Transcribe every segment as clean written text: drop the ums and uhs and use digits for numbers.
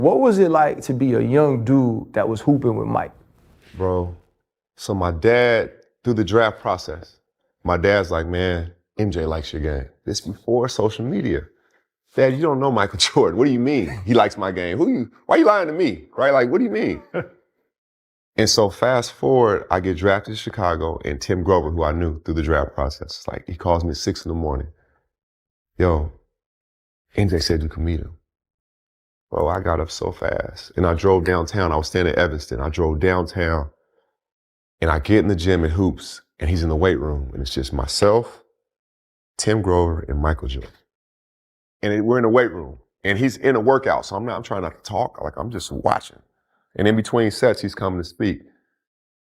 What was it like to be a young dude that was hooping with Mike? Bro, so my dad, through the draft process, my dad's like, man, MJ likes your game. This before social media. Dad, you don't know Michael Jordan. What do you mean he likes my game? Why are you lying to me? Right? Like, what do you mean? And so fast forward, I get drafted to Chicago, and Tim Grover, who I knew through the draft process, like he calls me at 6 a.m. Yo, MJ said you could meet him. Bro, I got up so fast. And I drove downtown. I was staying in Evanston. I drove downtown, and I get in the gym at Hoops, and he's in the weight room, and it's just myself, Tim Grover, and Michael Jordan. And we're in the weight room, and he's in a workout, so I'm trying not to talk. Like, I'm just watching. And in between sets, he's coming to speak.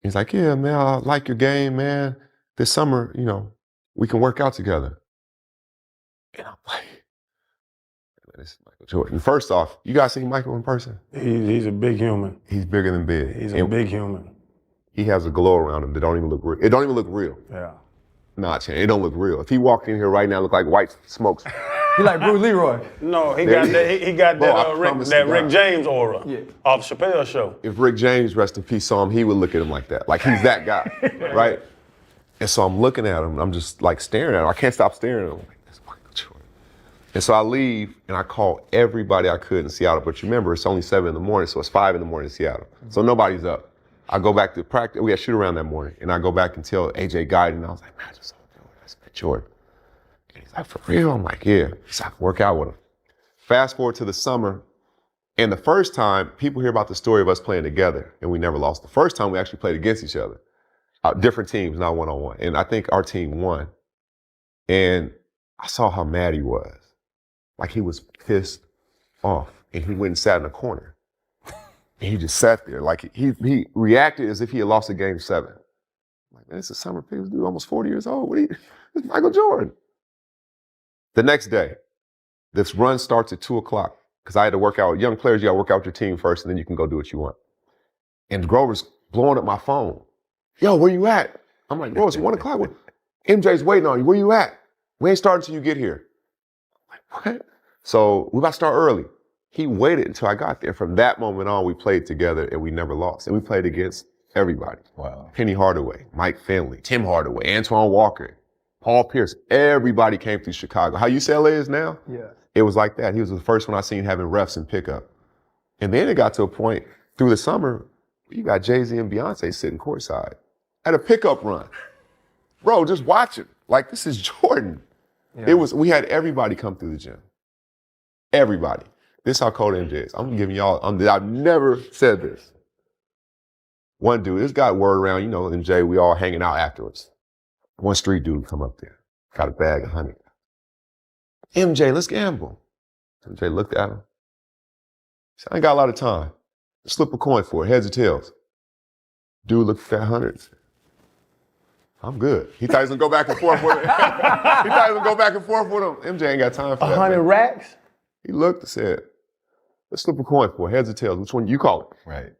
He's like, yeah, man, I like your game, man. This summer, we can work out together. And I'm like, man, this is Michael Jordan. First off, you guys seen Michael in person? He's a big human. He's bigger than big. He's a big human. He has a glow around him that don't even look real. It don't even look real. Yeah. Nah, Chan, it don't look real. If he walked in here right now, it look like white smokes. He like Bruce Leroy. No, he got that Rick James aura off Chappelle's show. If Rick James, rest in peace, saw him, he would look at him like that. Like he's that guy, right? And so I'm looking at him, and I'm just like staring at him. I can't stop staring at him. I'm like, that's Michael Jordan. And so I leave, and I call everybody I could in Seattle. But remember, it's only 7 a.m, so it's 5 a.m. in Seattle. So nobody's up. I go back to practice. We had shoot around that morning, and I go back and tell AJ Guyton, and I was like, man, I just saw Jordan. That's Jordan. And he's like, for real? I'm like, yeah. So I can work out with him. Fast forward to the summer, and the first time, people hear about the story of us playing together, and we never lost. The first time we actually played against each other. Different teams, not one-on-one. And I think our team won. And I saw how mad he was. Like he was pissed off, and he went and sat in a corner. And he just sat there, like he reacted as if he had lost a game 7. I'm like, man, it's a summer pick. This dude almost 40 years old. It's Michael Jordan. The next day, this run starts at 2 o'clock because I had to work out. Young players, you got to work out with your team first, and then you can go do what you want. And Grover's blowing up my phone. Yo, where you at? I'm like, bro, it's 1 o'clock. MJ's waiting on you. Where you at? We ain't starting until you get here. I'm like, what? So we about to start early. He waited until I got there. From that moment on, we played together and we never lost. And we played against everybody. Wow. Penny Hardaway, Mike Finley, Tim Hardaway, Antoine Walker, Paul Pierce. Everybody came through Chicago. How UCLA is now? Yeah. It was like that. He was the first one I seen having refs and pickup. And then it got to a point through the summer, you got Jay-Z and Beyonce sitting courtside at a pickup run. Bro, just watching. Like, this is Jordan. Yeah. We had everybody come through the gym. Everybody. This is how cold MJ is. I'm giving y'all, I've never said this. One dude, this got word around, MJ, we all hanging out afterwards. One street dude come up there, got a bag of honey. MJ, let's gamble. MJ looked at him. He said, I ain't got a lot of time. Slip a coin for it, heads or tails. Dude looked at that 100. I'm good. He thought he was gonna go back and forth with him. MJ ain't got time for that. 100 racks? He looked and said, let's flip a coin for it, heads or tails. Which one you call it? Right.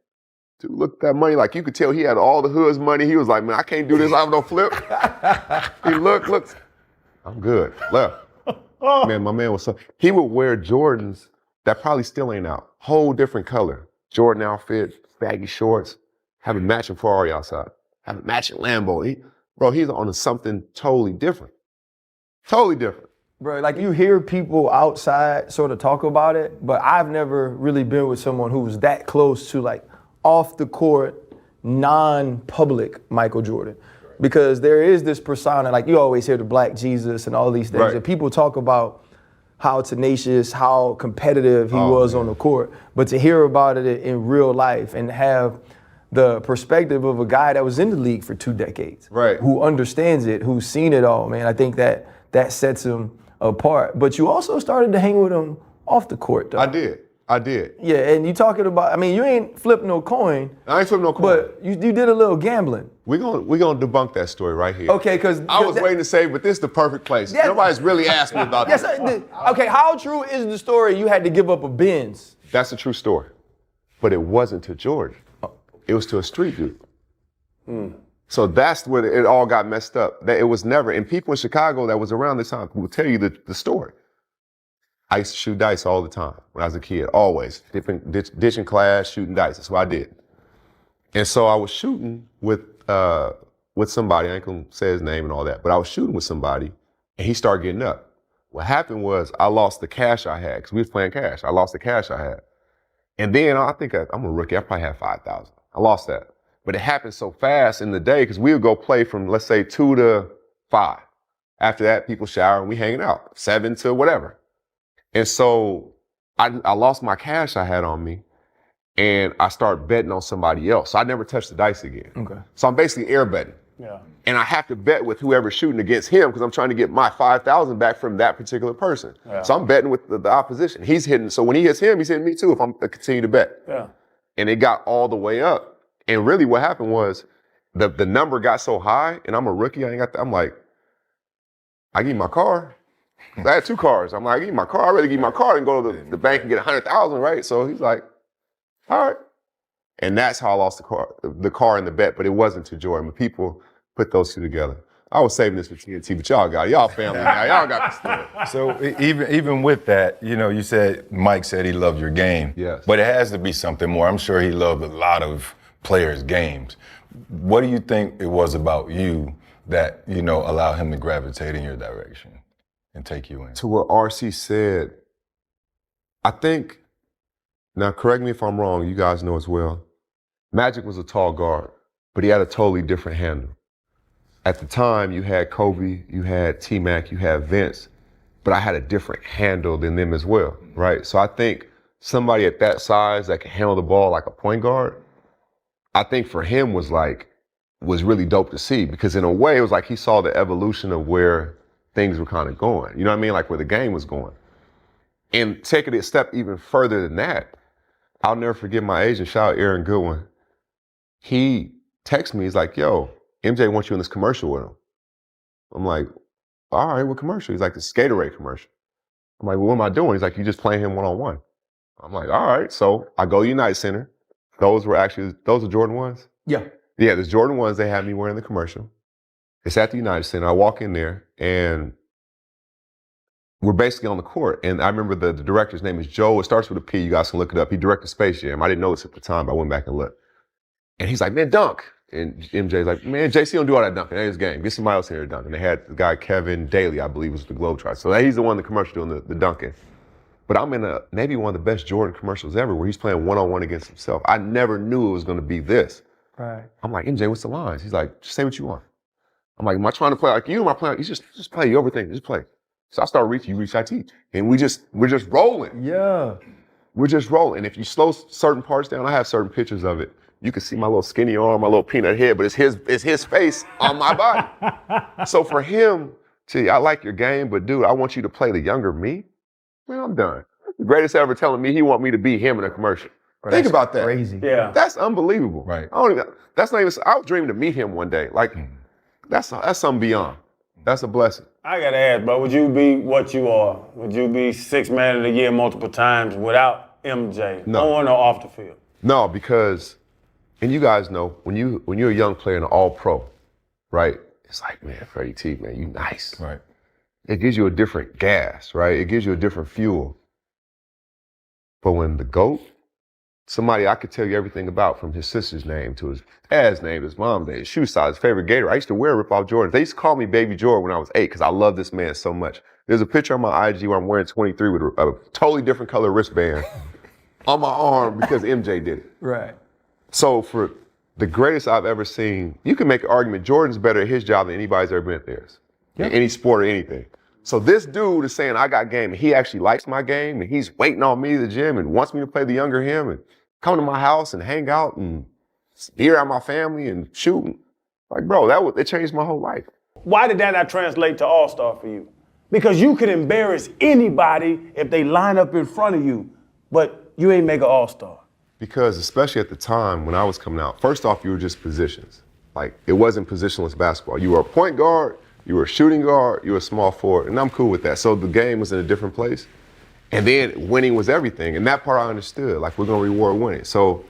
Dude looked at that money like you could tell he had all the hood's money. He was like, man, I can't do this. I have no flip. He looked. I'm good. Left. Man, my man was so, he would wear Jordans that probably still ain't out. Whole different color. Jordan outfit, baggy shorts, have a matching Ferrari outside, have a matching Lambo. He's on something totally different. Totally different. Bro, like you hear people outside sort of talk about it, but I've never really been with someone who was that close to like off the court, non-public Michael Jordan. Because there is this persona, like you always hear the Black Jesus and all these things, right. And people talk about how tenacious, how competitive he was on the court, but to hear about it in real life and have the perspective of a guy that was in the league for 2 decades, right? Who understands it, who's seen it all, man. I think that sets him apart. But you also started to hang with him off the court, though. I did. Yeah, and you talking about, you ain't flipped no coin. I ain't flipped no coin. But you did a little gambling. We're gonna debunk that story right here. Okay, because I was waiting to say, but this is the perfect place. Nobody's really asked me about this. Okay, how true is the story you had to give up a Benz? That's a true story. But it wasn't to Jordan. It was to a street dude. So that's where it all got messed up. That it was never, and people in Chicago that was around this time will tell you the story. I used to shoot dice all the time when I was a kid, always. Ditching class, shooting dice, that's what I did. And so I was shooting with somebody, I ain't gonna say his name and all that, but I was shooting with somebody and he started getting up. What happened was I lost the cash I had, because we was playing cash. I lost the cash I had. And then I think I'm a rookie, I probably had 5,000. I lost that. But it happened so fast in the day, because we would go play from, let's say, 2 to 5. After that, people shower and we hanging out, 7 to whatever. And so I lost my cash I had on me and I started betting on somebody else. So I never touched the dice again. Okay. So I'm basically air betting. Yeah. And I have to bet with whoever's shooting against him because I'm trying to get my 5,000 back from that particular person. Yeah. So I'm betting with the opposition. He's hitting, so when he hits him, he's hitting me too if I'm continue to bet. Yeah. And it got all the way up. And really what happened was the number got so high and I'm a rookie, I'm like, I give you my car. I had 2 cars. I'm like, I give you my car. I'd rather give you my car than go to the bank and get 100,000, right? So he's like, all right. And that's how I lost the car and the bet, but it wasn't to Jordan. But people put those two together. I was saving this for TNT, but y'all got it. Y'all family now. Y'all got the story. So even with that, you know, you said Mike said he loved your game. Yes. But it has to be something more. I'm sure he loved a lot of players' games. What do you think it was about you that, you know, allowed him to gravitate in your direction and take you in? To what RC said, I think, now correct me if I'm wrong, you guys know as well, Magic was a tall guard, but he had a totally different handle. At the time, you had Kobe, you had T-Mac, you had Vince, but I had a different handle than them as well, right? So I think somebody at that size that can handle the ball like a point guard, I think for him was really dope to see, because in a way, it was like he saw the evolution of where things were kind of going. You know what I mean? Like where the game was going. And taking it a step even further than that, I'll never forget my agent, shout out Aaron Goodwin. He texted me, he's like, yo, MJ wants you in this commercial with him. I'm like, all right, what commercial? He's like, the Skaterade commercial. I'm like, well, what am I doing? He's like, you just playing him one-on-one. I'm like, all right. So I go to United Center. Those are Jordan 1s? Yeah. Yeah, there's Jordan 1s they had me wearing the commercial. It's at the United Center. I walk in there and we're basically on the court. And I remember the director's name is Joe. It starts with a P. You guys can look it up. He directed Space Jam. I didn't know this at the time, but I went back and looked. And he's like, man, dunk. And MJ's like, man, JC don't do all that dunking. That ain't his game. Get somebody else in here to dunk. And they had the guy, Kevin Daly, I believe was the Globetrotter. So he's the one in the commercial doing the dunking. But I'm in maybe one of the best Jordan commercials ever where he's playing one-on-one against himself. I never knew it was going to be this. Right. I'm like, MJ, what's the lines? He's like, just say what you want. I'm like, am I trying to play like you? Am I playing? He's just play. You overthink. Just play. So I start reaching, you reach, I teach. And we're just rolling. Yeah. We're just rolling. And if you slow certain parts down, I have certain pictures of it. You can see my little skinny arm, my little peanut head, but it's his face on my body. So for him to, I like your game, but dude, I want you to play the younger me. Man, I'm done. The greatest ever telling me he want me to be him in a commercial. Think about that. Crazy. Yeah. That's unbelievable. Right. I was dreaming to meet him one day. Like, that's something beyond. That's a blessing. I gotta ask, bro, would you be what you are? Would you be 6th man of the year multiple times without MJ? No. On or off the field? No, because, and you guys know, when you're a young player in an all-pro, right? It's like, man, Freddie T, man, you nice. Right. It gives you a different gas, right? It gives you a different fuel. But when the GOAT, somebody I could tell you everything about, from his sister's name to his dad's name, his mom's name, his shoe size, his favorite Gator. I used to wear rip-off Jordans. They used to call me Baby Jordan when I was 8 because I love this man so much. There's a picture on my IG where I'm wearing 23 with a totally different color wristband on my arm because MJ did it. Right. So for the greatest I've ever seen, you can make an argument Jordan's better at his job than anybody's ever been at theirs. Yep. In any sport or anything. So this dude is saying I got game and he actually likes my game and he's waiting on me to the gym and wants me to play the younger him and come to my house and hang out and be around my family and shoot. Like, bro, it changed my whole life. Why did that not translate to All-Star for you? Because you could embarrass anybody if they line up in front of you, but you ain't make an All-Star. Because especially at the time when I was coming out, first off, you were just positions. Like, it wasn't positionless basketball. You were a point guard, you were a shooting guard, you were a small forward, and I'm cool with that. So the game was in a different place. And then winning was everything. And that part I understood. Like, we're going to reward winning. So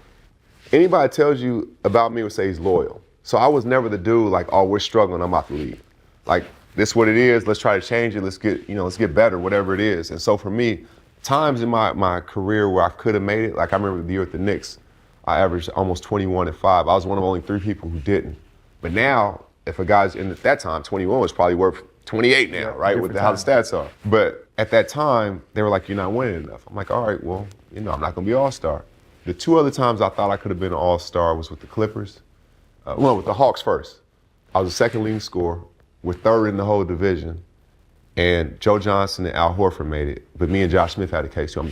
anybody tells you about me would say he's loyal. So I was never the dude like, oh, we're struggling, I'm about to leave. Like, this is what it is. Let's try to change it. Let's get better, whatever it is. And so for me, times in my career where I could have made it, like I remember the year with the Knicks, I averaged almost 21 and 5. I was one of only 3 people who didn't. But now, if a guy's at that time, 21 was probably worth 28 now, right? With how the stats are. But at that time, they were like, you're not winning enough. I'm like, all right, well, I'm not gonna be all-star. The 2 other times I thought I could have been an all-star was with the Clippers. With the Hawks first. I was the 2nd leading scorer. We're 3rd in the whole division. And Joe Johnson and Al Horford made it, but me and Josh Smith had a case too.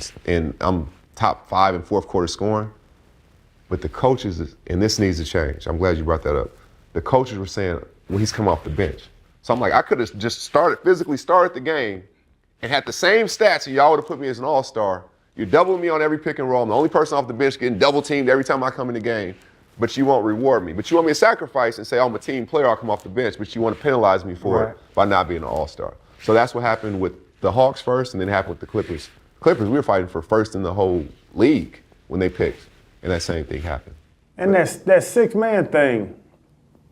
I'm top 5 in 4th quarter scoring. But the coaches, and this needs to change. I'm glad you brought that up. The coaches were saying, well, he's come off the bench. So I'm like, I could have just physically started the game and had the same stats and y'all would have put me as an all-star. You're doubling me on every pick and roll. I'm the only person off the bench getting double teamed every time I come in the game, but you won't reward me. But you want me to sacrifice and say, oh, I'm a team player, I'll come off the bench, but you want to penalize me for it by not being an all-star. So that's what happened with the Hawks first, and then it happened with the Clippers. Clippers, we were fighting for 1st in the whole league when they picked, and that same thing happened. And that 6-man thing,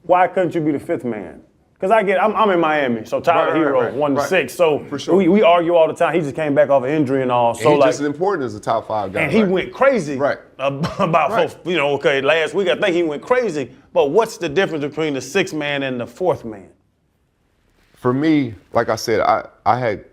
why couldn't you be the 5th man? Because I'm in Miami, so Tyler Hero 1 to 6. So for sure. we argue all the time. He just came back off an injury and all. So he's just as important as a top 5 guy. And he went crazy about last week I think he went crazy. But what's the difference between the 6th man and the 4th man? For me, like I said, I had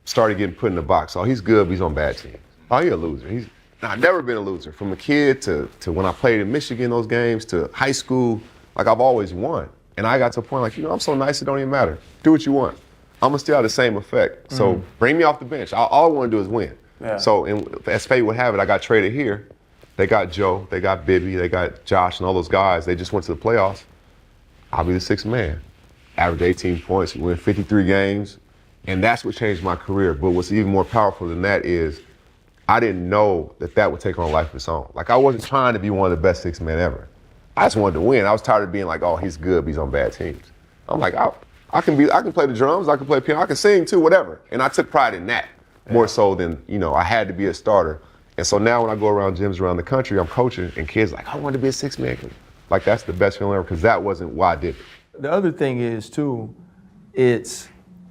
started getting put in the box. Oh, he's good, but he's on bad teams. Oh, he's a loser. I've never been a loser. From a kid to when I played in Michigan, those games, to high school, like I've always won. And I got to a point like, I'm so nice, it don't even matter. Do what you want. I'm gonna still have the same effect. So bring me off the bench. All I want to do is win. Yeah. So as fate would have it, I got traded here. They got Joe, they got Bibby, they got Josh, and all those guys. They just went to the playoffs. I'll be the 6th man. Average 18 points, win 53 games. And that's what changed my career. But what's even more powerful than that is I didn't know that would take on a life of its own. Like I wasn't trying to be one of the best 6 men ever. I just wanted to win. I was tired of being like, oh, he's good, but he's on bad teams. I'm like, I can play the drums, I can play piano, I can sing too, whatever. And I took pride in that more so than, I had to be a starter. And so now when I go around gyms around the country, I'm coaching and kids like, I want to be a 6 man. Like that's the best feeling ever because that wasn't why I did it. The other thing is too, it's,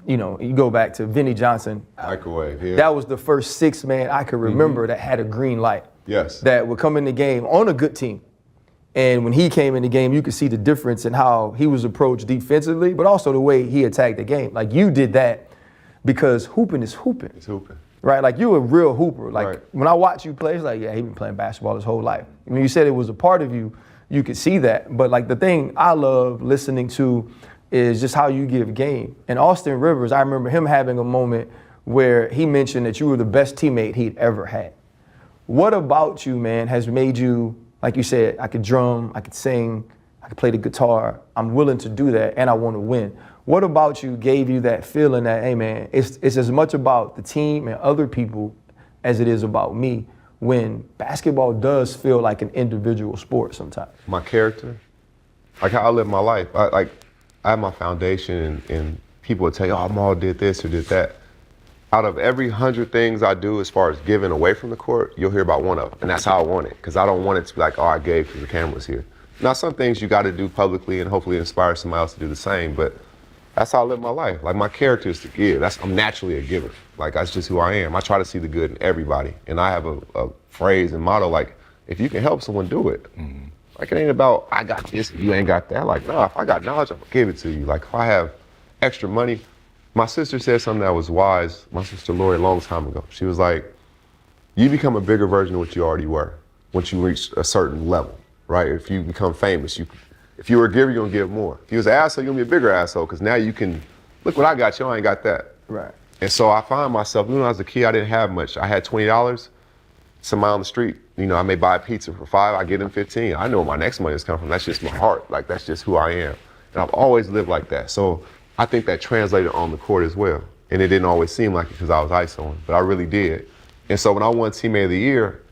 you go back to Vinnie Johnson. Microwave, yeah. That was the first 6 man I could remember that had a green light. Yes. That would come in the game on a good team. And when he came in the game, you could see the difference in how he was approached defensively, but also the way he attacked the game. Like you did that because hooping is hooping. It's hooping. Right? Like you're a real hooper. Like when I watch you play, it's like, yeah, he's been playing basketball his whole life. When you said it was a part of you, you could see that. But like the thing I love listening to is just how you give game. And Austin Rivers, I remember him having a moment where he mentioned that you were the best teammate he'd ever had. What about you, man, has made you, like you said, I could drum, I could sing, I could play the guitar. I'm willing to do that, and I want to win. What about you gave you that feeling that, hey, man, it's as much about the team and other people as it is about me when basketball does feel like an individual sport sometimes? My character, like how I live my life. I have my foundation, and people would tell you, oh, Jamal did this or did that. Out of every 100 things I do as far as giving away from the court, you'll hear about one of them. And that's how I want it, because I don't want it to be like, oh, I gave because the camera's here. Now, some things you got to do publicly and hopefully inspire somebody else to do the same, but that's how I live my life. Like, my character is to give. I'm naturally a giver. Like, that's just who I am. I try to see the good in everybody. And I have a phrase and motto, like, if you can help someone, do it. Mm-hmm. Like, it ain't about, I got this, you ain't got that. Like, no, if I got knowledge, I'm going to give it to you. Like, if I have extra money, my sister said something that was wise, my sister Lori, a long time ago. She was like, you become a bigger version of what you already were once you reach a certain level, right? If you become famous, if you were a giver, you're gonna give more. If you was an asshole, you're gonna be a bigger asshole, because now you can, look what I got, you ain't got that. Right. And so I find myself, when I was a kid, I didn't have much. I had $20, somebody on the street, I may buy a pizza for $5, I get them 15. I know where my next money is coming from. That's just my heart. Like, that's just who I am. And I've always lived like that. So I think that translated on the court as well. And it didn't always seem like it because I was ISOing, but I really did. And so when I won Teammate of the Year,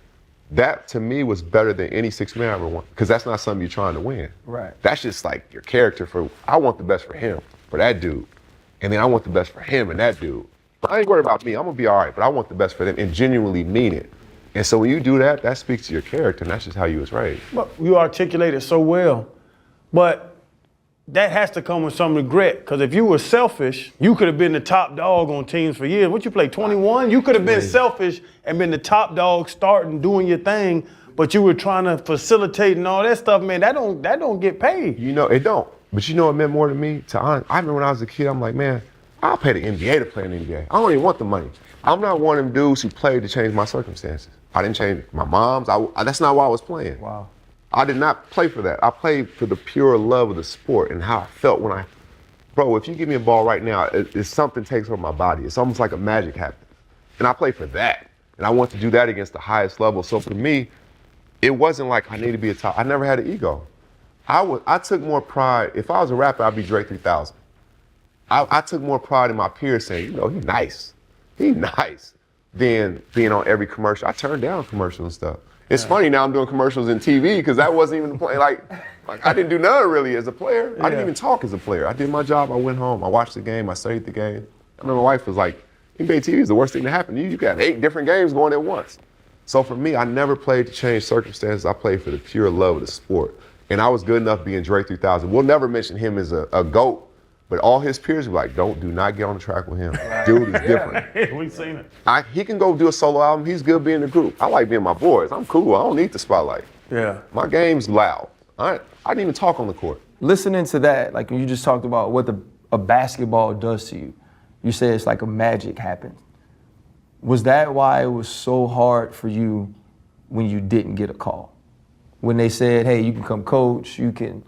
that to me was better than any 6-man I ever won, because that's not something you're trying to win. Right. That's just like your character I want the best for him, for that dude. And then I want the best for him and that dude. But I ain't worried about me, I'm gonna be all right, but I want the best for them and genuinely mean it. And so when you do that, that speaks to your character, and that's just how you was raised. Well, you articulate it so well. But that has to come with some regret. Because if you were selfish, you could have been the top dog on teams for years. What you play, 21? You could have been selfish and been the top dog, starting, doing your thing, but you were trying to facilitate and all that stuff, man. That don't get paid. You know, it don't. But you know what meant more to me? I remember when I was a kid, I'm like, man, I'll pay the NBA to play in the NBA. I don't even want the money. I'm not one of them dudes who played to change my circumstances. I didn't change my mom's. That's not why I was playing. Wow. I did not play for that. I played for the pure love of the sport and how I felt when bro, if you give me a ball right now, it's something takes over my body. It's almost like a magic happens. And I played for that. And I want to do that against the highest level. So for me, it wasn't like I need to be a top. I never had an ego. I took more pride. If I was a rapper, I'd be Dre 3000. I took more pride in my peers saying, you know, he's nice. He's nice. Than being on every commercial. I turned down commercials and stuff. It's funny now I'm doing commercials in TV because that wasn't even the play. Like I didn't do none really as a player. I didn't even talk as a player. I did my job. I went home. I watched the game. I studied the game. I remember my wife was like, NBA TV is the worst thing to happen to you. You got 8 different games going at once. So for me, I never played to change circumstances. I played for the pure love of the sport. And I was good enough being Dre 3000. We'll never mention him as a GOAT, but all his peers were like, do not get on the track with him. Dude is different. We've seen it. He can go do a solo album. He's good being in the group. I like being my boys. I'm cool. I don't need the spotlight. Yeah. My game's loud. I didn't even talk on the court. Listening to that, like when you just talked about what a basketball does to you, you said it's like a magic happens. Was that why it was so hard for you when you didn't get a call? When they said, hey, you can come coach, you can,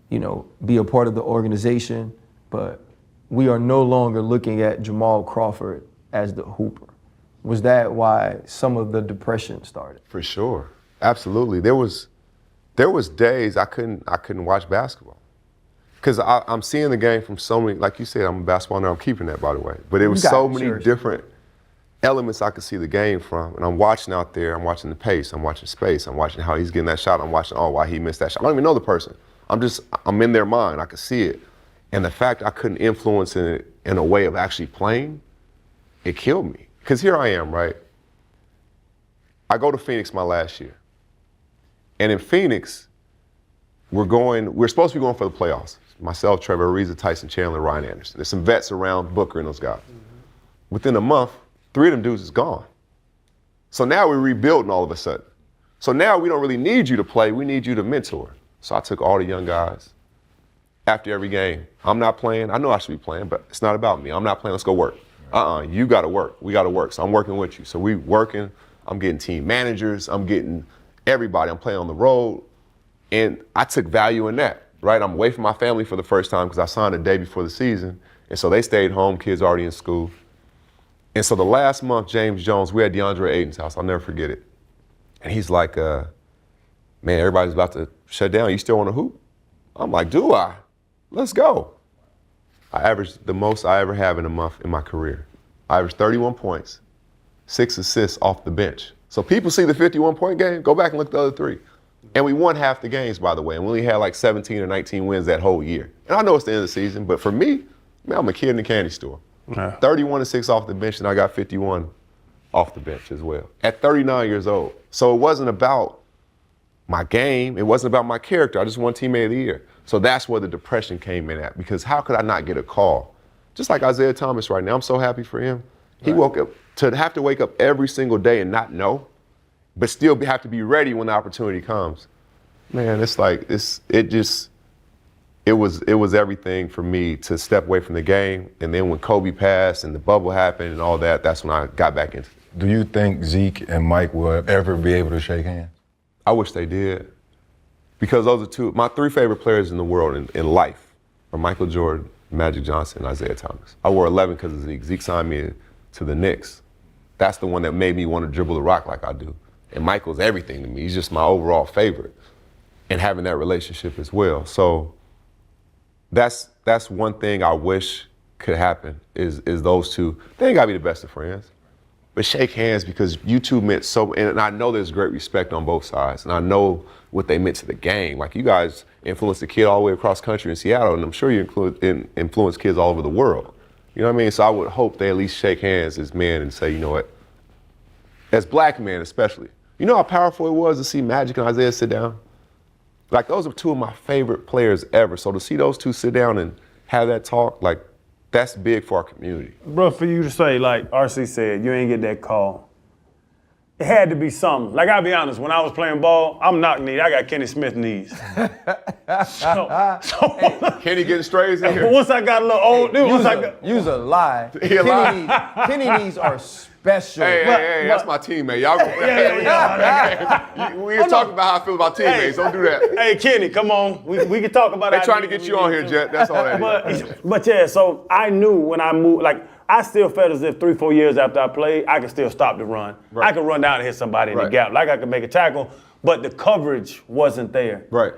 you know, be a part of the organization, but we are no longer looking at Jamal Crawford as the hooper. Was that why some of the depression started? For sure. Absolutely. There was days I couldn't watch basketball. Because I'm seeing the game from so many, like you said, I'm a basketball nerd, I'm keeping that, by the way. But it was so many different elements I could see the game from. And I'm watching out there, I'm watching the pace, I'm watching space, I'm watching how he's getting that shot, I'm watching, why he missed that shot. I don't even know the person. I'm in their mind, I could see it. And the fact I couldn't influence it in a way of actually playing, it killed me. Because here I am, right? I go to Phoenix my last year. And in Phoenix, we're supposed to be going for the playoffs. Myself, Trevor Ariza, Tyson Chandler, Ryan Anderson. There's some vets around Booker and those guys. Within a month, 3 of them dudes is gone. So now we're rebuilding all of a sudden. So now we don't really need you to play, we need you to mentor. So I took all the young guys. After every game, I'm not playing. I know I should be playing, but it's not about me. I'm not playing, let's go work. You gotta work, we gotta work. So I'm working with you. So we working, I'm getting team managers, I'm getting everybody, I'm playing on the road. And I took value in that, right? I'm away from my family for the first time because I signed the day before the season. And so they stayed home, kids already in school. And so the last month, James Jones, we're at DeAndre Ayton's house, I'll never forget it. And he's like, man, everybody's about to shut down, you still want to hoop? I'm like, do I? Let's go. I averaged the most I ever have in a month in my career. I averaged 31 points, 6 assists off the bench. So people see the 51-point game, go back and look at the other 3. And we won half the games, by the way, and we only had like 17 or 19 wins that whole year. And I know it's the end of the season, but for me, man, I'm a kid in the candy store. 31 and 6 off the bench, and I got 51 off the bench as well, at 39 years old. So it wasn't about my game, it wasn't about my character, I just won teammate of the year. So that's where the depression came in at, because how could I not get a call? Just like Isaiah Thomas right now, I'm so happy for him. He woke up, to have to wake up every single day and not know, but still have to be ready when the opportunity comes. Man, it's like, it was everything for me to step away from the game. And then when Kobe passed and the bubble happened and all that, that's when I got back into it. Do you think Zeke and Mike will ever be able to shake hands? I wish they did. Because those are my 3 favorite players in the world in life are Michael Jordan, Magic Johnson, and Isaiah Thomas. I wore 11 because of Zeke. Zeke signed me to the Knicks. That's the one that made me want to dribble the rock like I do. And Michael's everything to me. He's just my overall favorite. And having that relationship as well. So that's one thing I wish could happen is those 2. They ain't gotta be the best of friends, but shake hands, because you 2 meant so, and I know there's great respect on both sides, and I know what they meant to the game. Like, you guys influenced a kid all the way across country in Seattle, and I'm sure you influence kids all over the world. You know what I mean? So I would hope they at least shake hands as men and say, you know what, as black men especially, you know how powerful it was to see Magic and Isaiah sit down? Like those are two of my favorite players ever. So to see those two sit down and have that talk, like that's big for our community. Bro, for you to say, like RC said, you ain't get that call. It had to be something. Like, I'll be honest, when I was playing ball, I'm knock-kneed. I got Kenny Smith knees. Kenny getting strays in here? Once I got a little old, Use a lie. He a lie. Kenny knees are special. Hey, that's my teammate. Y'all go. We can talk about how I feel about teammates. Don't do that. Hey, Kenny, come on. We can talk about it. They're trying to get you on here, Jet. That's all that is. But yeah, so I knew when I moved, like, I still felt as if 3-4 years after I played, I could still stop the run. Right. I could run down and hit somebody in the gap. Like I could make a tackle, but the coverage wasn't there. Right.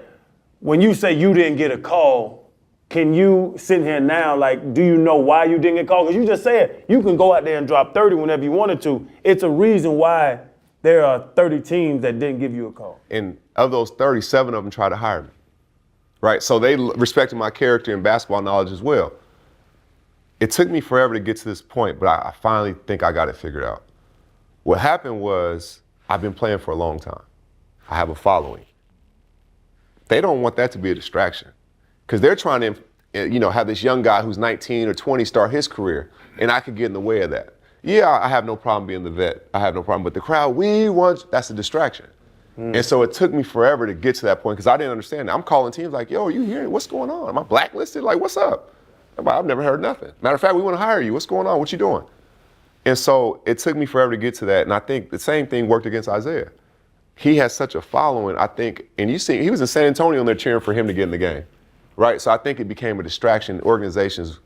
When you say you didn't get a call, can you sit here now, like, do you know why you didn't get called? Because you just said you can go out there and drop 30 whenever you wanted to. It's a reason why there are 30 teams that didn't give you a call. And of those 37 of them tried to hire me. Right. So they respected my character and basketball knowledge as well. It took me forever to get to this point, but I finally think I got it figured out. What happened was I've been playing for a long time. I have a following. They don't want that to be a distraction because they're trying to, have this young guy who's 19 or 20 start his career, and I could get in the way of that. Yeah, I have no problem being the vet. I have no problem, but the crowd, that's a distraction. And so it took me forever to get to that point because I didn't understand that. I'm calling teams like, yo, are you hearing what's going on? Am I blacklisted? Like, what's up? I've never heard nothing. Matter of fact, we want to hire you. What's going on? What you doing? And so it took me forever to get to that. And I think the same thing worked against Isaiah. He has such a following, I think, and you see, he was in San Antonio and they're cheering for him to get in the game, right? So I think it became a distraction. Organizations,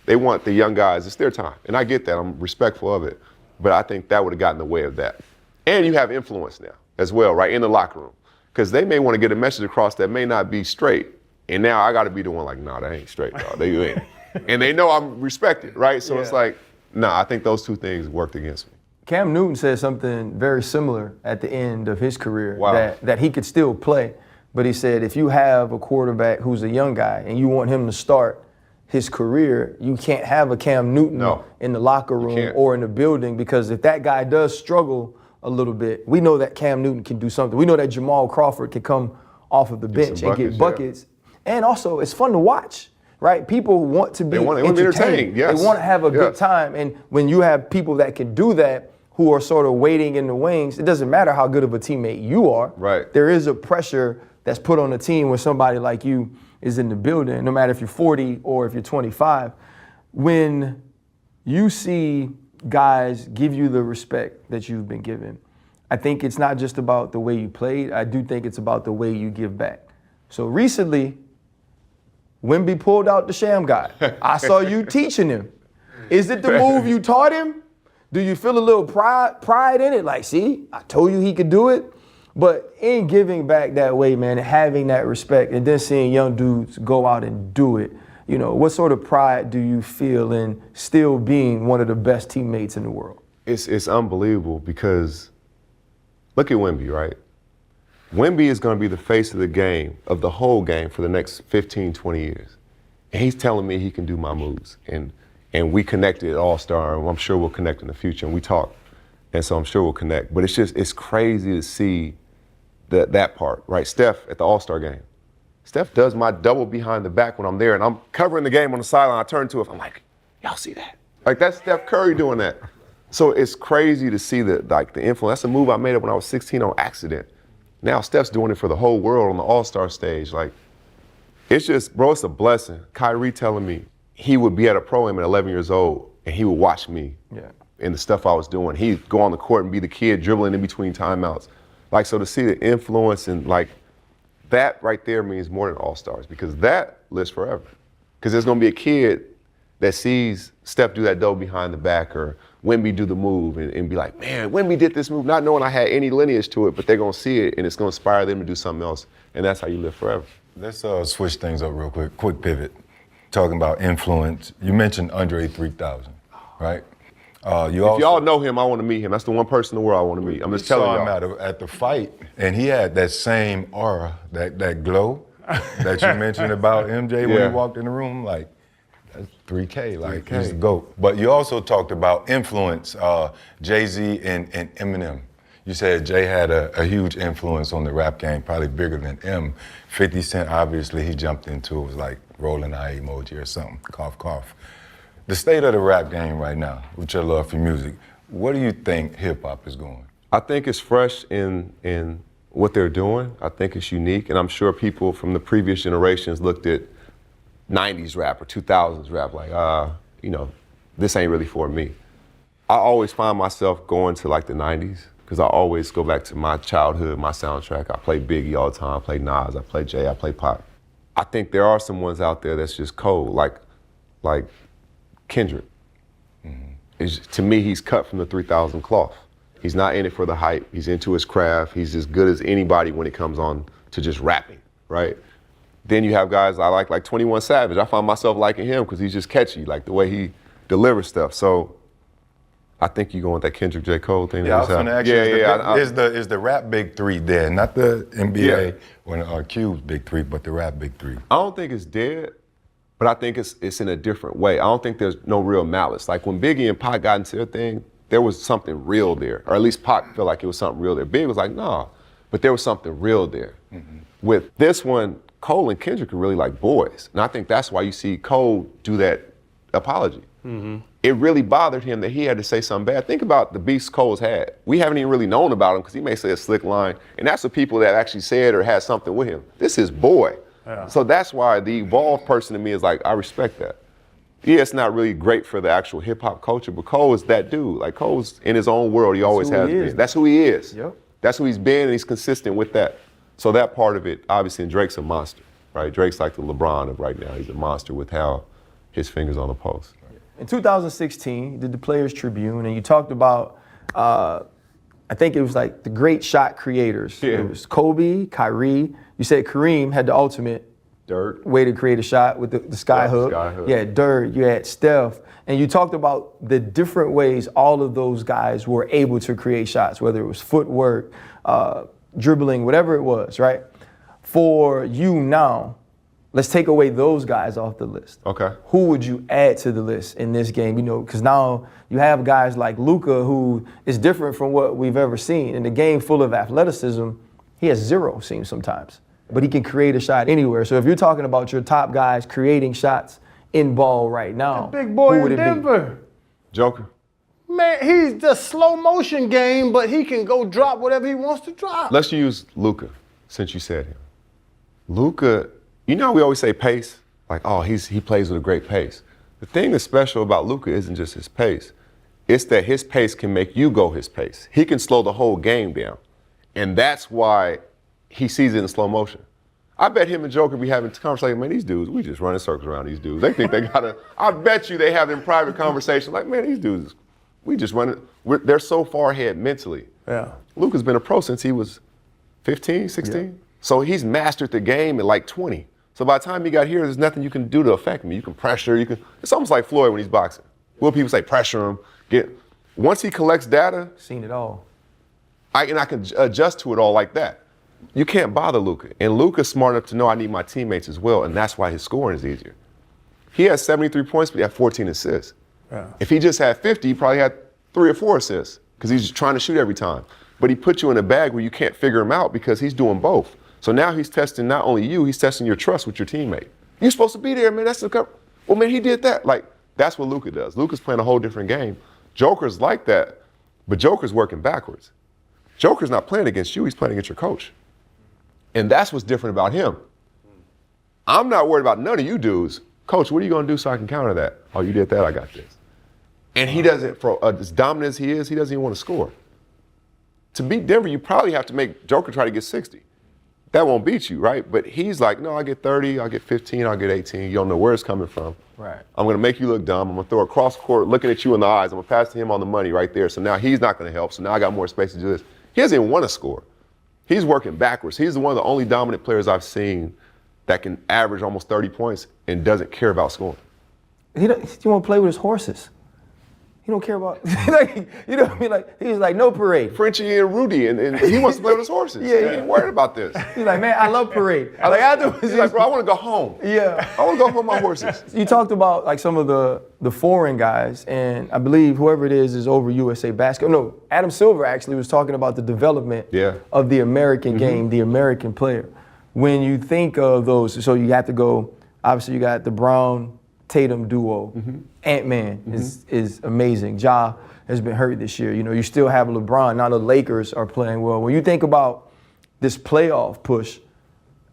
they want the young guys, it's their time. And I get that, I'm respectful of it. But I think that would have gotten in the way of that. And you have influence now as well, right, in the locker room. Because they may want to get a message across that may not be straight. And now I got to be the one like, nah, that ain't straight, dog. They ain't. And they know I'm respected, right? So it's like, I think those two things worked against me. Cam Newton said something very similar at the end of his career, Wow. that he could still play. But he said if you have a quarterback who's a young guy and you want him to start his career, you can't have a Cam Newton in the locker room or in the building, because if that guy does struggle a little bit, we know that Cam Newton can do something. We know that Jamal Crawford can come off of the bench and get buckets. Yeah. And also, it's fun to watch. Right? People want to be entertained. Yes. They want to have a good time. And when you have people that can do that, who are sort of waiting in the wings, it doesn't matter how good of a teammate you are. Right. There is a pressure that's put on the team when somebody like you is in the building, no matter if you're 40 or if you're 25. When you see guys give you the respect that you've been given, I think it's not just about the way you played. I do think it's about the way you give back. So recently, Wemby pulled out the sham guy. I saw you teaching him. Is it the move you taught him? Do you feel a little pride in it? Like, see, I told you he could do it. But in giving back that way, man, and having that respect, and then seeing young dudes go out and do it, what sort of pride do you feel in still being one of the best teammates in the world? It's unbelievable because look at Wemby, right? Wemby is going to be the face of the game, of the whole game, for the next 15, 20 years. And he's telling me he can do my moves. And we connected at All-Star, and I'm sure we'll connect in the future, and we talk. And so I'm sure we'll connect. But it's crazy to see that part, right? Steph at the All-Star game. Steph does my double behind the back when I'm there, and I'm covering the game on the sideline. I turn to it, I'm like, y'all see that? Like, that's Steph Curry doing that. So it's crazy to see the influence. That's a move I made up when I was 16 on accident. Now Steph's doing it for the whole world on the All-Star stage. Like, it's just, bro, it's a blessing. Kyrie telling me he would be at a pro-am at 11 years old and he would watch me and the stuff I was doing. He'd go on the court and be the kid dribbling in between timeouts. Like, so to see the influence and like, that right there means more than All-Stars, because that lives forever. Because there's gonna be a kid that sees Steph do that double behind the back or Wemby do the move and be like, man, Wemby did this move, not knowing I had any lineage to it, but they're gonna see it and it's gonna inspire them to do something else. And that's how you live forever. Let's switch things up real quick pivot. Talking about influence, you mentioned Andre 3000, right? If y'all know him, I want to meet him. That's the one person in the world I want to meet. I'm just telling y'all. Saw him at the fight, and he had that same aura, that glow that you mentioned about MJ when he walked in the room. Like, that's 3K, like, he's the GOAT. But you also talked about influence, Jay-Z and Eminem. You said Jay had a huge influence on the rap game, probably bigger than M. 50 Cent, obviously, he jumped into it, was like rolling eye emoji or something, cough, cough. The state of the rap game right now, with your love for music, what do you think hip hop is going? I think it's fresh in what they're doing. I think it's unique, and I'm sure people from the previous generations looked at 90s rap or 2000s rap like, you know, this ain't really for me. I always find myself going to like the 90s because I always go back to my childhood, my soundtrack. I play Biggie all the time, I play Nas, I play Jay, I play Pac. I think there are some ones out there that's just cold, like Kendrick. To me, he's cut from the 3000 cloth. He's not in it for the hype. He's into his craft. He's as good as anybody when it comes on to just rapping, right? Then you have guys I like 21 Savage. I find myself liking him because he's just catchy, like the way he delivers stuff. So I think you're going with that Kendrick J. Cole thing. Yeah, I was going to ask you, is the rap big three dead? Not the NBA or Cube's big three, but the rap big three. I don't think it's dead, but I think it's in a different way. I don't think there's no real malice. Like when Biggie and Pac got into their thing, there was something real there, or at least Pac felt like it was something real there. Big was like, nah, but there was something real there. With this one, Cole and Kendrick are really like boys, and I think that's why you see Cole do that apology. It really bothered him that he had to say something bad. Think about the beefs Cole's had. We haven't even really known about him because he may say a slick line, and that's the people that actually said or had something with him. This is boy. Yeah. So that's why the evolved person to me is like, I respect that. Yeah, it's not really great for the actual hip hop culture, but Cole is that dude. Like Cole's in his own world, he always has been. That's who he is. Yep. That's who he's been, and he's consistent with that. So that part of it, obviously, and Drake's a monster, right? Drake's like the LeBron of right now. He's a monster with how his finger's on the pulse. In 2016, you did the Players Tribune, and you talked about, I think it was like the great shot creators. Yeah. It was Kobe, Kyrie. You said Kareem had the ultimate Dirk. way to create a shot with the skyhook. Yeah, Dirk, you had Steph. And you talked about the different ways all of those guys were able to create shots, whether it was footwork, dribbling, whatever it was, right? For you now, let's take away those guys off the list. Okay. Who would you add to the list in this game? You know, because now you have guys like Luka, who is different from what we've ever seen. In a game full of athleticism, he has zero, seems sometimes. But he can create a shot anywhere. So if you're talking about your top guys creating shots in ball right now, the big boy who would in it Denver. be? Joker. Man, he's the slow motion game, but he can go drop whatever he wants to drop. Let's use Luka, since you said him. Luka, you know how we always say pace? Like, oh, he plays with a great pace. The thing that's special about Luka isn't just his pace. It's that his pace can make you go his pace. He can slow the whole game down. And that's why he sees it in slow motion. I bet him and Joker be having conversations, man, these dudes, we just running circles around these dudes. They think they gotta, I bet you they have in private conversations like, man, these dudes, we just running, they're so far ahead mentally. Yeah. Luka's been a pro since he was 15, 16. Yeah. So he's mastered the game at like 20. So by the time he got here, there's nothing you can do to affect me. You can pressure, it's almost like Floyd when he's boxing. Will people say pressure him, once he collects data. Seen it all. I can adjust to it all like that. You can't bother Luka. And Luka's smart enough to know I need my teammates as well, and that's why his scoring is easier. He has 73 points, but he had 14 assists. Yeah. If he just had 50, he probably had 3 or 4 assists because he's just trying to shoot every time. But he put you in a bag where you can't figure him out because he's doing both. So now he's testing not only you, he's testing your trust with your teammate. You're supposed to be there, man. That's the cover. Well, man, he did that. Like, that's what Luka does. Luka's playing a whole different game. Joker's like that, but Joker's working backwards. Joker's not playing against you, he's playing against your coach. And that's what's different about him. I'm not worried about none of you dudes. Coach, what are you gonna do so I can counter that? Oh, you did that, I got this. And he doesn't, for as dominant as he is, he doesn't even want to score. To beat Denver, you probably have to make Joker try to get 60. That won't beat you, right? But he's like, no, I'll get 30, I'll get 15, I'll get 18. You don't know where it's coming from. Right. I'm gonna make you look dumb. I'm gonna throw a cross court looking at you in the eyes. I'm gonna pass to him on the money right there. So now he's not gonna help. So now I got more space to do this. He doesn't even want to score. He's working backwards. He's one of the only dominant players I've seen that can average almost 30 points and doesn't care about scoring. He want to play with his horses. he don't care about, like, you know what I mean? Like, he was like, no parade. Frenchie and Rudy, and he wants to play with his horses. Yeah, He ain't worried about this. He's like, man, I love parade. Like, He's like, bro, I want to go home. Yeah. I want to go home with my horses. You talked about like some of the foreign guys, and I believe whoever it is over USA Basketball. No, Adam Silver actually was talking about the development of the American game, the American player. When you think of those, so you have to go, obviously you got the Brown-Tatum duo. Ant-Man is amazing. Ja has been hurt this year. You know, you still have LeBron. Now the Lakers are playing well. When you think about this playoff push,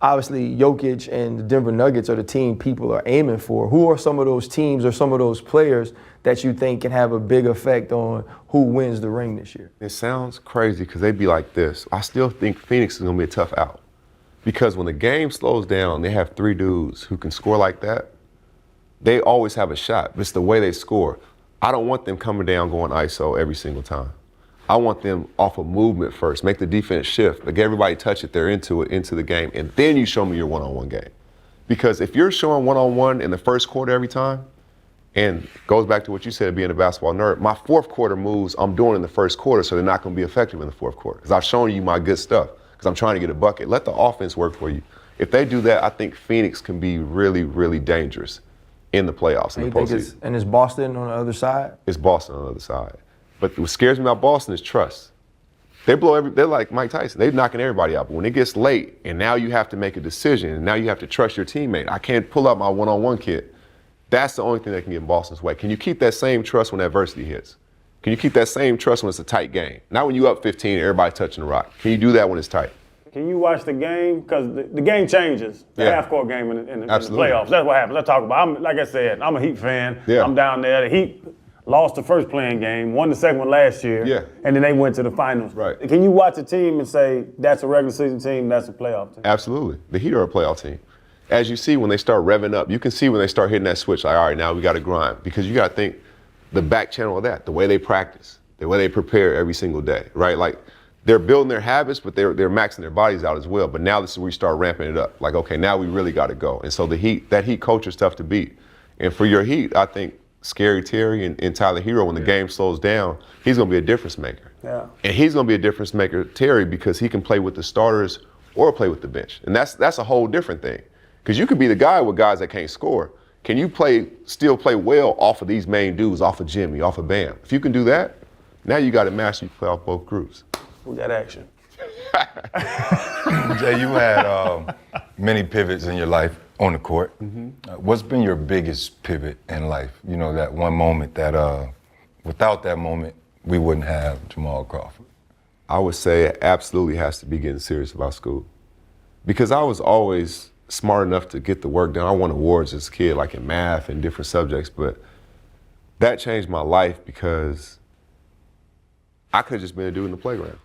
obviously Jokic and the Denver Nuggets are the team people are aiming for. Who are some of those teams or some of those players that you think can have a big effect on who wins the ring this year? It sounds crazy because they be like this. I still think Phoenix is going to be a tough out. Because when the game slows down, they have 3 dudes who can score like that. They always have a shot. It's the way they score. I don't want them coming down going ISO every single time. I want them off of movement first, make the defense shift, like everybody touch it, they're into it, into the game, and then you show me your one-on-one game. Because if you're showing one-on-one in the first quarter every time, and goes back to what you said, being a basketball nerd, my fourth quarter moves I'm doing in the first quarter, so they're not going to be effective in the fourth quarter. Because I've shown you my good stuff, because I'm trying to get a bucket. Let the offense work for you. If they do that, I think Phoenix can be really, really dangerous in the playoffs, in the postseason. And is Boston on the other side? It's Boston on the other side. But what scares me about Boston is trust. They're like Mike Tyson. They're knocking everybody out. But when it gets late, and now you have to make a decision, and now you have to trust your teammate. I can't pull up my one-on-one kid. That's the only thing that can get in Boston's way. Can you keep that same trust when adversity hits? Can you keep that same trust when it's a tight game? Not when you up 15 and everybody's touching the rock. Can you do that when it's tight? Can you watch the game? Because the game changes. The half-court game in the playoffs. That's what happens. I talk about. Like I said, I'm a Heat fan. Yeah. I'm down there. The Heat lost the first playing game, won the second one last year. Yeah. And then they went to the finals. Right. Can you watch a team and say that's a regular season team, that's a playoff team? Absolutely. The Heat are a playoff team. As you see when they start revving up, you can see when they start hitting that switch, like, all right, now we got to grind. Because you got to think the back channel of that, the way they practice, the way they prepare every single day, right? Like, they're building their habits, but they're maxing their bodies out as well. But now this is where we start ramping it up. Like, okay, now we really got to go. And so that Heat coach is tough to beat. And for your Heat, I think Scary Terry and Tyler Hero, when the game slows down, he's going to be a difference maker. Yeah. And he's going to be a difference maker, Terry, because he can play with the starters or play with the bench. And that's a whole different thing. Because you could be the guy with guys that can't score. Can you still play well off of these main dudes, off of Jimmy, off of Bam? If you can do that, now you got it mastered. You play off both groups. We got action. Jay, you had many pivots in your life on the court. What's been your biggest pivot in life? You know, that one moment that without that moment, we wouldn't have Jamal Crawford. I would say it absolutely has to be getting serious about school. Because I was always smart enough to get the work done. I won awards as a kid, like in math and different subjects, but that changed my life because I could have just been a dude in the playground.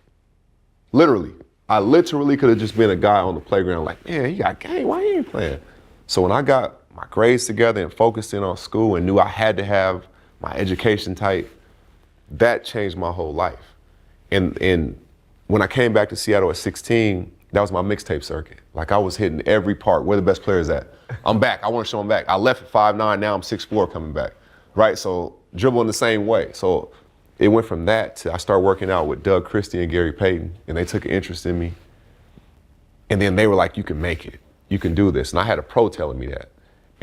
Literally. I literally could have just been a guy on the playground like, man, you got game, why you ain't playing? So when I got my grades together and focused in on school and knew I had to have my education tight, that changed my whole life. And when I came back to Seattle at 16, that was my mixtape circuit. Like I was hitting every park, where the best players at. I'm back, I want to show them back. I left at 5'9", now I'm 6'4" coming back, right? So dribbling the same way. So it went from that to I started working out with Doug Christie and Gary Payton, and they took an interest in me. And then they were like, you can make it, you can do this. And I had a pro telling me that.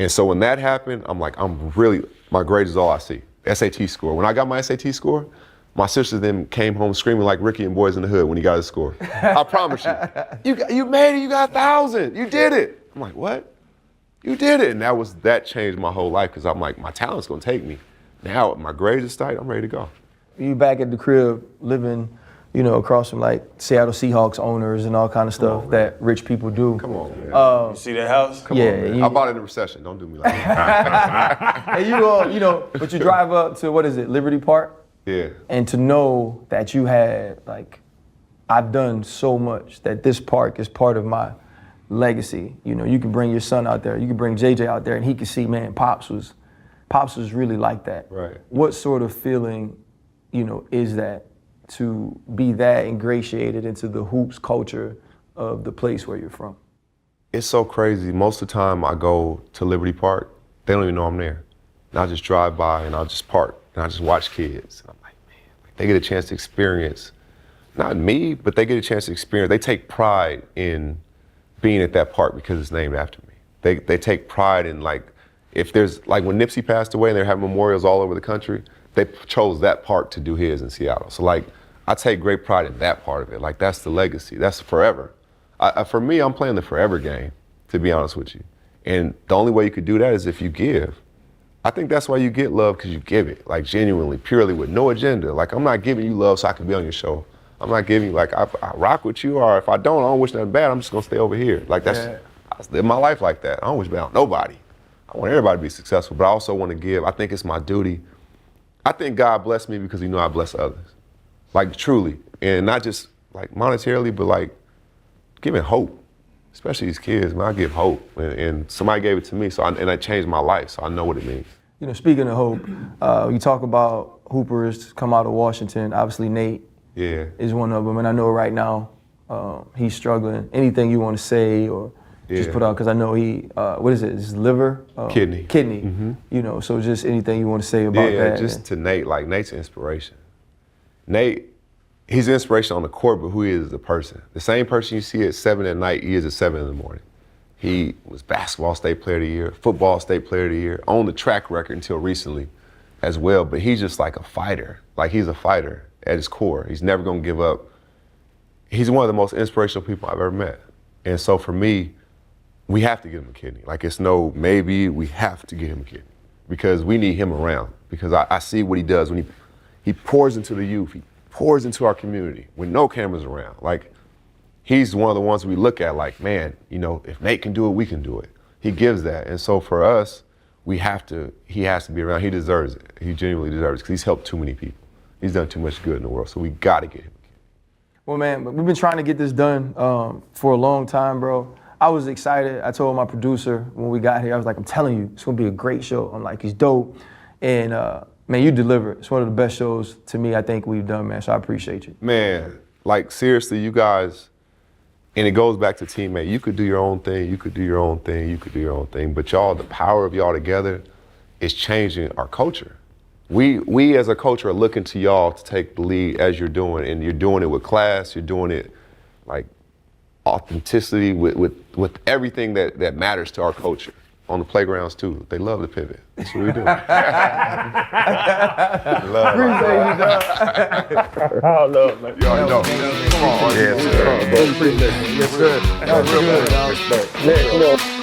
And so when that happened, I'm like, my grade is all I see. SAT score. When I got my SAT score, my sister then came home screaming like Ricky and Boys in the Hood when he got his score. I promise you. You made it, you got 1,000, you did it. I'm like, what? You did it. And that changed my whole life because I'm like, my talent's gonna take me. Now my grades is tight, I'm ready to go. You back at the crib living, you know, across from like Seattle Seahawks owners and all kind of stuff that rich people do. Come on, man. You see that house? Come on, man. I bought it in a recession, don't do me like that. And you know, but you drive up to, what is it, Liberty Park? Yeah. And to know that you had, like, I've done so much that this park is part of my legacy. You know, you can bring your son out there, you can bring JJ out there, and he can see, man, Pops was really like that. Right. What sort of feeling, you know, is that to be that ingratiated into the hoops culture of the place where you're from? It's so crazy. Most of the time I go to Liberty Park, they don't even know I'm there. And I'll just drive by and I'll just park. and I just watch kids. And I'm like, man, like, they get a chance to experience, not me, but they get a chance to experience. They take pride in being at that park because it's named after me. They take pride in, like, if there's, like when Nipsey passed away and they're having memorials all over the country, they chose that park to do his in Seattle. So like, I take great pride in that part of it. Like, that's the legacy, that's forever. For me, I'm playing the forever game, to be honest with you. And the only way you could do that is if you give. I think that's why you get love, because you give it, like genuinely, purely, with no agenda. Like, I'm not giving you love so I can be on your show. I'm not giving you, like, I rock with you, or if I don't wish nothing bad, I'm just gonna stay over here. Like, that's, I live my life like that. I don't wish bad on nobody. I want everybody to be successful, but I also want to give. I think it's my duty. I think God blessed me because he knew I bless others. Like, truly, and not just like monetarily, but like giving hope. Especially these kids, man, I give hope, and somebody gave it to me, and it changed my life, so I know what it means. You know, speaking of hope, you talk about hoopers come out of Washington. Obviously, Nate is one of them, and I know right now he's struggling. Anything you want to say or just put out, because I know he, what is it, his liver? Kidney. Kidney, you know, so just anything you want to say about that. Yeah, just to Nate, like, Nate's an inspiration. Nate, he's an inspiration on the court, but who he is as a person. The same person you see at 7 at night, he is at 7 in the morning. He was basketball state player of the year, football state player of the year, on the track record until recently as well, but he's just like a fighter. Like, he's a fighter at his core. He's never gonna give up. He's one of the most inspirational people I've ever met. And so for me, we have to get him a kidney. Like, it's no maybe, we have to get him a kidney because we need him around, because I see what he does when he pours into the youth. He pours into our community with no cameras around. Like, he's one of the ones we look at like, man, you know, if Nate can do it, we can do it. He gives that. And so for us, he has to be around. He deserves it. He genuinely deserves it, because he's helped too many people. He's done too much good in the world, so we gotta get him. Well, man, we've been trying to get this done for a long time, bro. I was excited. I told my producer when we got here, I was like, I'm telling you, it's gonna be a great show. I'm like, he's dope. And man, you delivered. It's one of the best shows to me I think we've done, man, so I appreciate you. Man, like, seriously, you guys, and it goes back to teammate. You could do your own thing, you could do your own thing, you could do your own thing, but y'all, the power of y'all together is changing our culture. We as a culture are looking to y'all to take the lead as you're doing, and you're doing it with class, you're doing it like authenticity, with everything that matters to our culture. On the playgrounds too, they love the pivot. That's what we do. Appreciate you, dog. I love, man. You already know. Come on, Yes, sir. Yes, sir. That was good, dog. Respect.